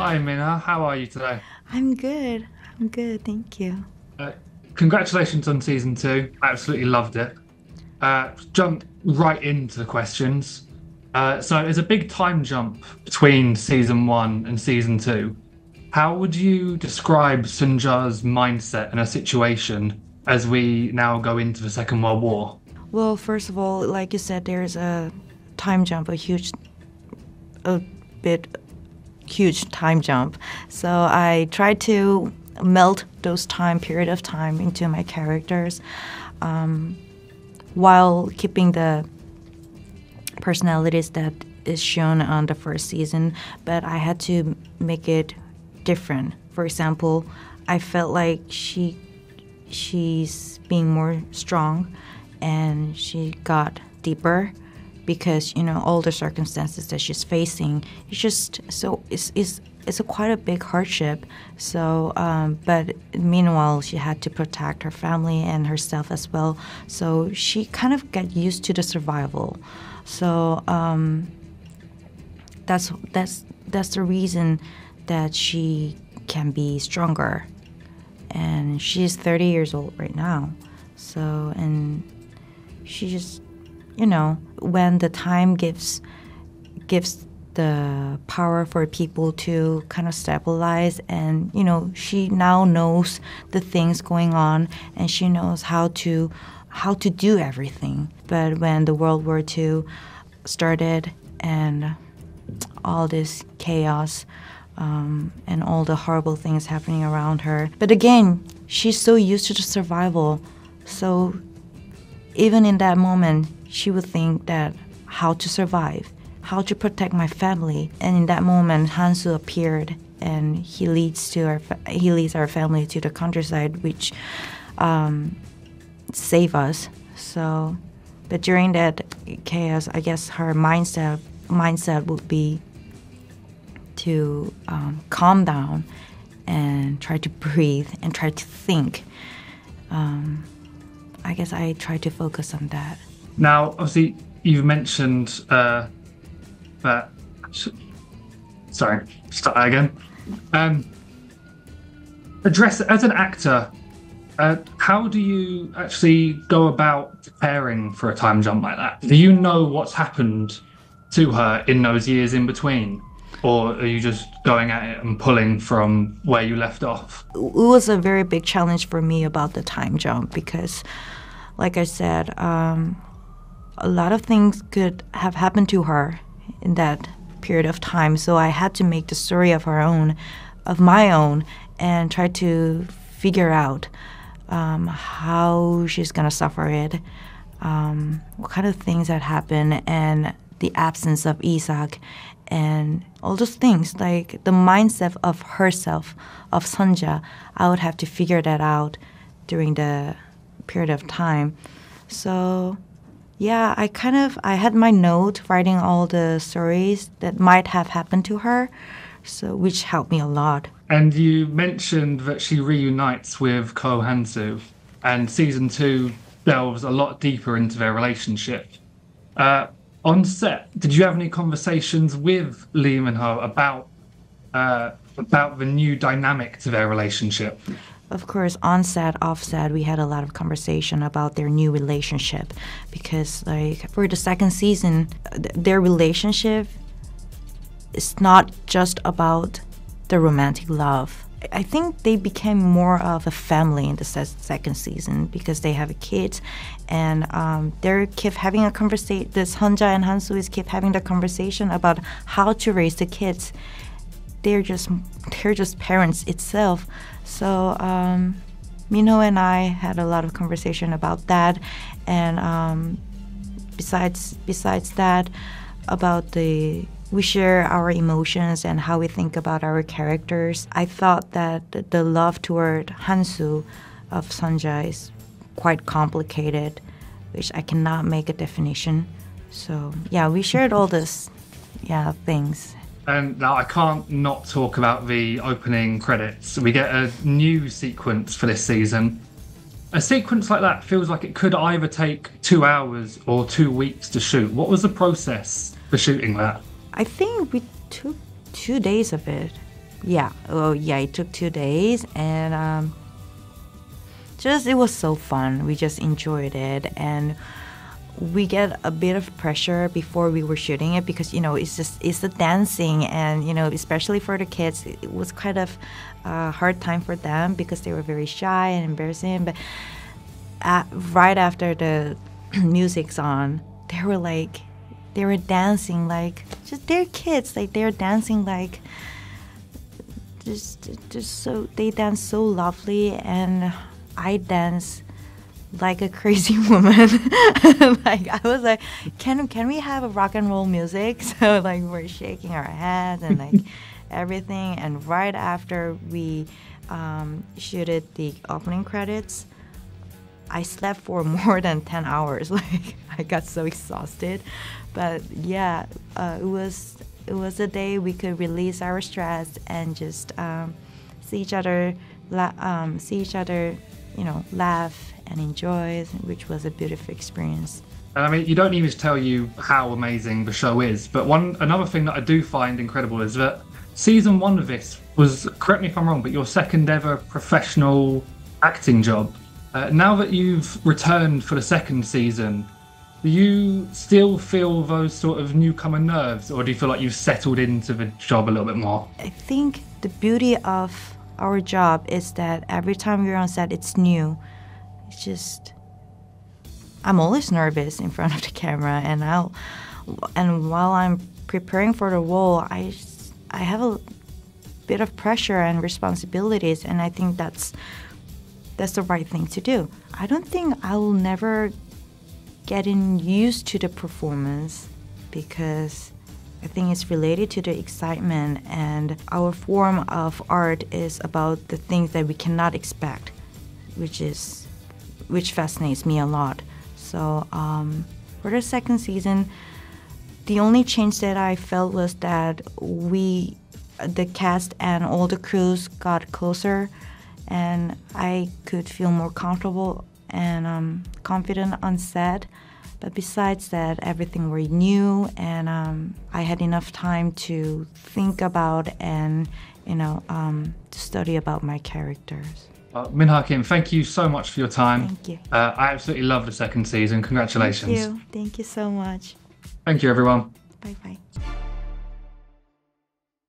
Hi, Minna. How are you today? I'm good. I'm good, thank you. Uh, Congratulations on season two. I absolutely loved it. Jump right into the questions. So there's a big time jump between season one and season two. How would you describe Sunja's mindset in a situation as we now go into the Second World War? Well, first of all, like you said, there's a time jump, a bit huge time jump. So I tried to melt those time period of time into my characters, um, while keeping the personalities that is shown on the first season. But I had to make it different. For example, I felt like she's being more strong, and she got deeper because all the circumstances that she's facing. It's just so it's a quite a big hardship. So, but meanwhile, she had to protect her family and herself as well. So she kind of got used to the survival. So that's the reason that she can be stronger. And she's 30 years old right now. So, and she just, when the time gives the power for people to kind of stabilize, and she now knows the things going on, and she knows how to do everything. But when the World War II started, and all this chaos, and all the horrible things happening around her. But again, she's so used to the survival. So even in that moment, she would think that how to survive, how to protect my family. And in that moment, Hansu appeared, and he leads our family to the countryside, which save us. So, but during that chaos, I guess her mindset would be to calm down and try to breathe and try to think. I guess I try to focus on that. Now, obviously, you've mentioned that. Sorry, start that again. Address as an actor. How do you actually go about preparing for a time jump like that? Do you know what's happened to her in those years in between? Or are you just going at it and pulling from where you left off? It was a very big challenge for me about the time jump because, like I said, a lot of things could have happened to her in that period of time. So I had to make the story of my own, and try to figure out how she's gonna suffer it, what kind of things that happen, and the absence of Isak, and all those things, like the mindset of herself, of Sunja. I would have to figure that out during the period of time. So yeah, I had my note writing all the stories that might have happened to her, so which helped me a lot. And you mentioned that she reunites with Ko Hansu, and season two delves a lot deeper into their relationship. On set, did you have any conversations with Lee Min Ho about the new dynamic to their relationship? Of course, on set, off set, we had a lot of conversation about their new relationship because, like, for the second season, their relationship is not just about the romantic love. I think they became more of a family in the second season because they have kids, and they're keep having a conversation. This Hunja and Hansu is keep having the conversation about how to raise the kids. They're just parents itself. So Minho and I had a lot of conversation about that, and besides that, about we share our emotions and how we think about our characters. I thought that the love toward Hansu of Sunja is quite complicated, which I cannot make a definition. So yeah, we shared all this, things. And now I can't not talk about the opening credits. We get a new sequence for this season. A sequence like that feels like it could either take 2 hours or 2 weeks to shoot. What was the process for shooting that? I think we took 2 days of it. Yeah. Oh, yeah. It took 2 days, and just it was so fun. We just enjoyed it, and we get a bit of pressure before we were shooting it because it's the dancing, and especially for the kids, it was kind of a hard time for them because they were very shy and embarrassing. But right after the music's on, they were dancing like just they're kids, like they're dancing like just so they dance so lovely, and I dance like a crazy woman. Like I was like, can we have a rock and roll music? So like we're shaking our heads and like everything. And right after we shooted the opening credits, I slept for more than 10 hours. Like I got so exhausted. But yeah, it was a day we could release our stress and just see each other, laugh and enjoy, which was a beautiful experience. And I mean, you don't need me to tell you how amazing the show is, but another thing that I do find incredible is that season 1 of this was, correct me if I'm wrong, but your second ever professional acting job. Now that you've returned for the second season, do you still feel those sort of newcomer nerves, or do you feel like you've settled into the job a little bit more? I think the beauty of our job is that every time we're on set, it's new. It's just, I'm always nervous in front of the camera, and while I'm preparing for the role, I have a bit of pressure and responsibilities, and I think that's the right thing to do. I don't think I will never getting used to the performance because I think it's related to the excitement, and our form of art is about the things that we cannot expect, which fascinates me a lot. So for the second season, the only change that I felt was that the cast and all the crews got closer, and I could feel more comfortable and confident on set. But besides that, everything were new, and I had enough time to think about and to study about my characters. Minha Kim, thank you so much for your time. Thank you. I absolutely love the second season. Congratulations. Thank you so much. Thank you, everyone. Bye bye.